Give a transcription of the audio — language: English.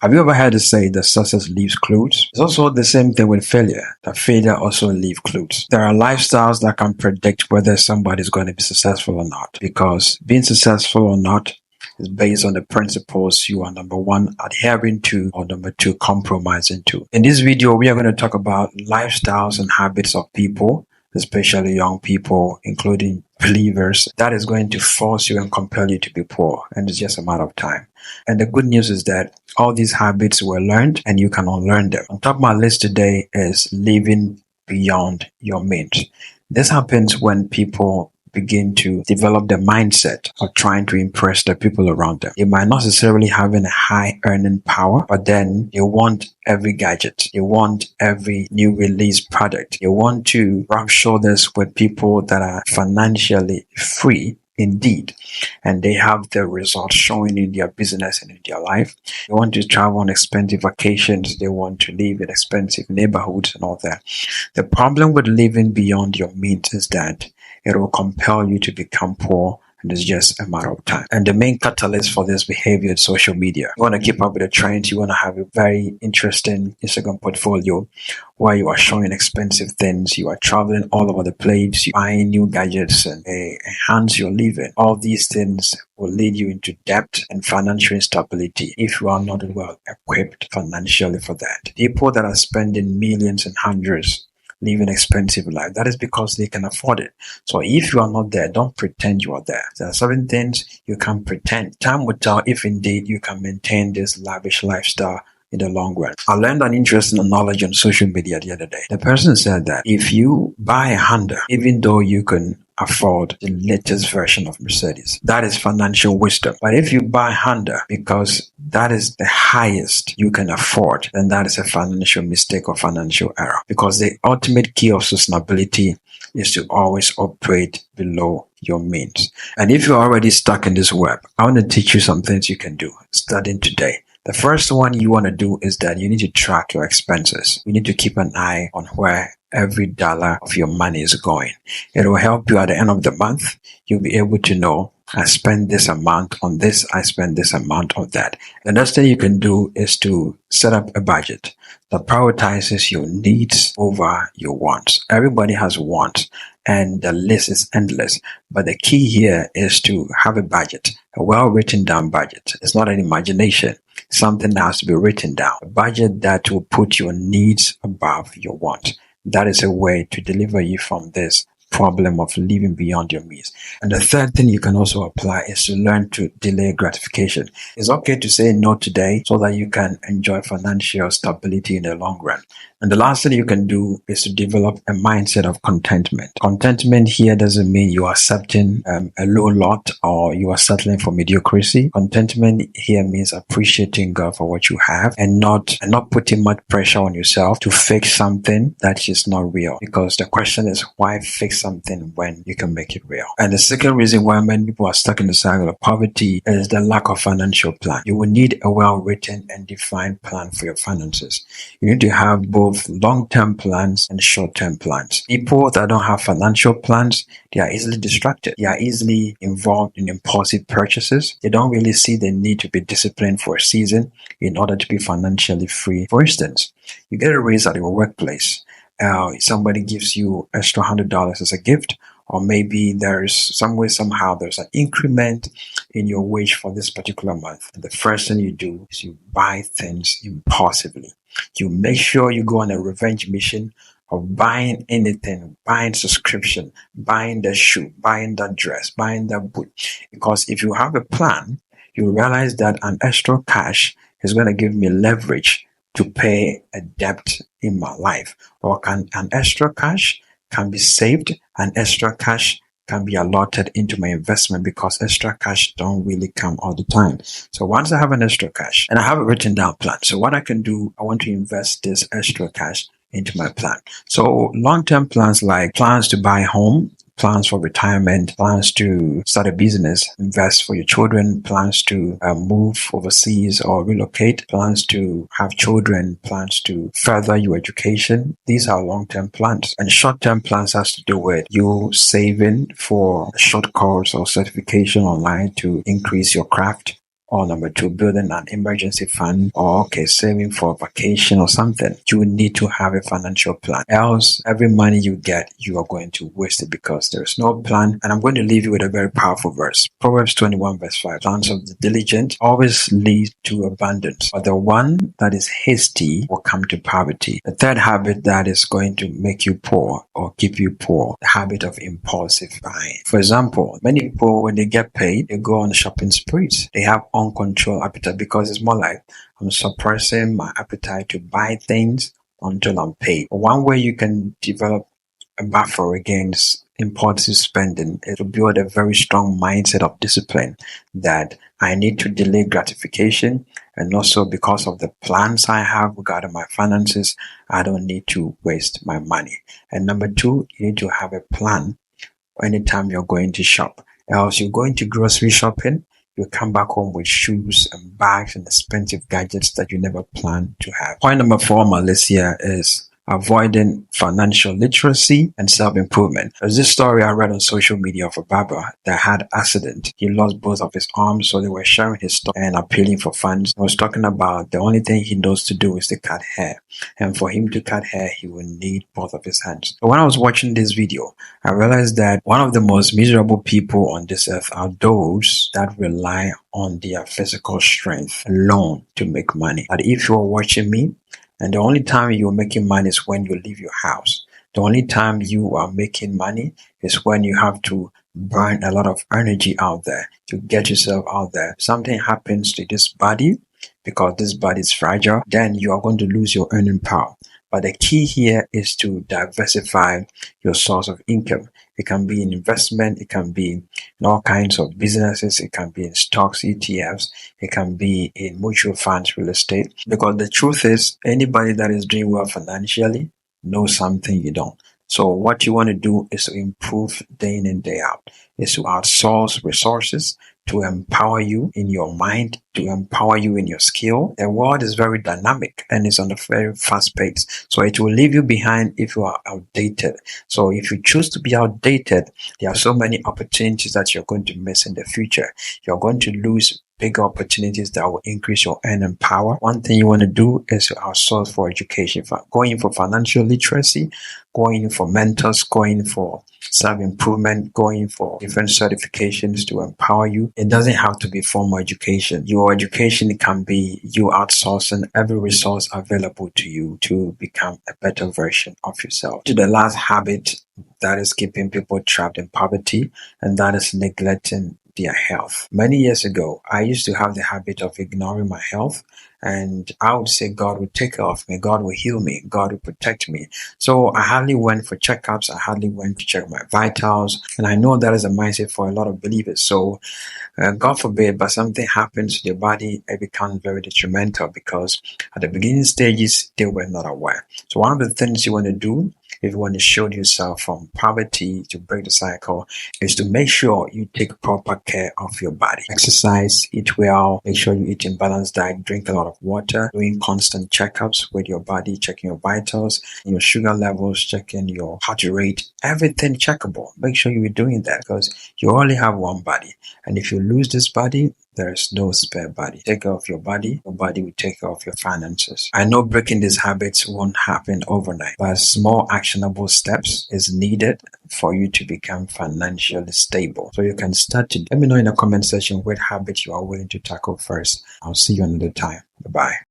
Have you ever heard it say that success leaves clues? It's also the same thing with failure, that failure also leaves clues. There are lifestyles that can predict whether somebody's going to be successful or not, because being successful or not is based on the principles you are, number one, adhering to, or number two, compromising to. In this video, we are going to talk about lifestyles and habits of people, especially young people, including believers, that is going to force you and compel you to be poor. And it's just a matter of time. And the good news is that all these habits were learned and you can unlearn them. On top of my list today is living beyond your means. This happens when people begin to develop the mindset of trying to impress the people around them. They might not necessarily have a high earning power, but then they want every gadget. They want every new release product. They want to rub shoulders with people that are financially free indeed, and they have the results showing in their business and in their life. They want to travel on expensive vacations. They want to live in expensive neighborhoods and all that. The problem with living beyond your means is that it will compel you to become poor, and it's just a matter of time. And the main catalyst for this behavior is social media. You want to keep up with the trends. You want to have a very interesting Instagram portfolio where you are showing expensive things. You are traveling all over the place. You're buying new gadgets and enhance your living. All these things will lead you into debt and financial instability if you are not well equipped financially for that. People that are spending millions and hundreds live an expensive life. That is because they can afford it. So if you are not there, don't pretend you are there. There are certain things you can pretend. Time will tell if indeed you can maintain this lavish lifestyle in the long run. I learned an interesting knowledge on social media the other day. The person said that if you buy a Honda, even though you can afford the latest version of Mercedes, that is financial wisdom. But if you buy Honda because that is the highest you can afford, then that is a financial mistake or financial error. Because the ultimate key of sustainability is to always operate below your means. And if you're already stuck in this web, I want to teach you some things you can do starting today. The first one you want to do is that you need to track your expenses. You need to keep an eye on where every dollar of your money is going. It will help you at the end of the month. You'll be able to know, I spend this amount on this, I spend this amount on that. The next thing you can do is to set up a budget that prioritizes your needs over your wants. Everybody has wants and the list is endless. But the key here is to have a budget, a well-written down budget. It's not an imagination. Something that has to be written down. A budget that will put your needs above your wants. That is a way to deliver you from this problem of living beyond your means. And the third thing you can also apply is to learn to delay gratification. It's okay to say no today so that you can enjoy financial stability in the long run. And the last thing you can do is to develop a mindset of contentment. Contentment here doesn't mean you are accepting a low lot or you are settling for mediocrity. Contentment here means appreciating God for what you have and not putting much pressure on yourself to fix something that is not real. Because the question is, why fix something when you can make it real? And the second reason why many people are stuck in the cycle of poverty is the lack of financial plan. You will need a well-written and defined plan for your finances. You need to have both long-term plans and short-term plans. People that don't have financial plans, they are easily distracted. They are easily involved in impulsive purchases. They don't really see the need to be disciplined for a season in order to be financially free. For instance, you get a raise at your workplace. Somebody gives you extra $100 as a gift, or maybe there's somehow there's an increment in your wage for this particular month. And the first thing you do is you buy things impulsively. You make sure you go on a revenge mission of buying anything, buying subscription, buying the shoe, buying that dress, buying that boot. Because if you have a plan, you realize that an extra cash is going to give me leverage to pay a debt in my life. Or an extra cash can be saved, and extra cash can be allotted into my investment because extra cash don't really come all the time. So once I have an extra cash and I have a written down plan, so what I can do, I want to invest this extra cash into my plan. So long-term plans like plans to buy a home, plans for retirement, plans to start a business, invest for your children, plans to move overseas or relocate, plans to have children, plans to further your education. These are long-term plans. And short-term plans has to do with you saving for a short course or certification online to increase your craft. or number two, building an emergency fund, or saving for a vacation or something. You need to have a financial plan. Else, every money you get, you are going to waste it because there is no plan. And I'm going to leave you with a very powerful verse. Proverbs 21 verse 5. Plans of the diligent always lead to abundance, but the one that is hasty will come to poverty. The third habit that is going to make you poor or keep you poor, the habit of impulsive buying. For example, many people, when they get paid, they go on shopping sprees. They have uncontrolled appetite because it's more like, I'm suppressing my appetite to buy things until I'm paid. One way you can develop a buffer against impulsive spending is to build a very strong mindset of discipline that I need to delay gratification, and also because of the plans I have regarding my finances, I don't need to waste my money. And number two, you need to have a plan anytime you're going to shop. Else you're going to grocery shopping, you come back home with shoes and bags and expensive gadgets that you never planned to have. Point number 4 on my list here is avoiding financial literacy and self-improvement. There's this story I read on social media of a barber that had an accident. He lost both of his arms, so they were sharing his story and appealing for funds. He was talking about the only thing he knows to do is to cut hair. And for him to cut hair, he will need both of his hands. So when I was watching this video, I realized that one of the most miserable people on this earth are those that rely on their physical strength alone to make money. But if you're watching me, and the only time you're making money is when you leave your house. The only time you are making money is when you have to burn a lot of energy out there to get yourself out there. Something happens to this body, because this body is fragile, then you are going to lose your earning power. But the key here is to diversify your source of income. It can be in investment, it can be in all kinds of businesses, it can be in stocks, ETFs, it can be in mutual funds, real estate. Because the truth is, anybody that is doing well financially knows something you don't. So what you want to do is to improve day in and day out, is to outsource resources to empower you in your mind, to empower you in your skill. The world is very dynamic and it's on a very fast pace. So it will leave you behind if you are outdated. So if you choose to be outdated, there are so many opportunities that you're going to miss in the future. You're going to lose bigger opportunities that will increase your earning power. One thing you want to do is to outsource for education, going for financial literacy, going for mentors, going for self-improvement, going for different certifications to empower you. It doesn't have to be formal education. Your education can be you outsourcing every resource available to you to become a better version of yourself. To the last habit that is keeping people trapped in poverty, and that is neglecting their health. Many years ago, I used to have the habit of ignoring my health, and I would say God will take care of me, God will heal me, God will protect me. So I hardly went for checkups, I hardly went to check my vitals, and I know that is a mindset for a lot of believers. So God forbid, but something happens to your body, it becomes very detrimental because at the beginning stages, they were not aware. So one of the things you want to do if you want to shield yourself from poverty, to break the cycle, is to make sure you take proper care of your body. Exercise, eat well, make sure you eat in balanced diet, drink a lot of water, doing constant checkups with your body, checking your vitals, your sugar levels, checking your heart rate, everything checkable. Make sure you're doing that because you only have one body. And if you lose this body, there is no spare body. Take care of your body will take care of your finances. I know breaking these habits won't happen overnight, but small actionable steps is needed for you to become financially stable. So you can start to let me know in the comment section what habits you are willing to tackle first. I'll see you another time. Bye-bye.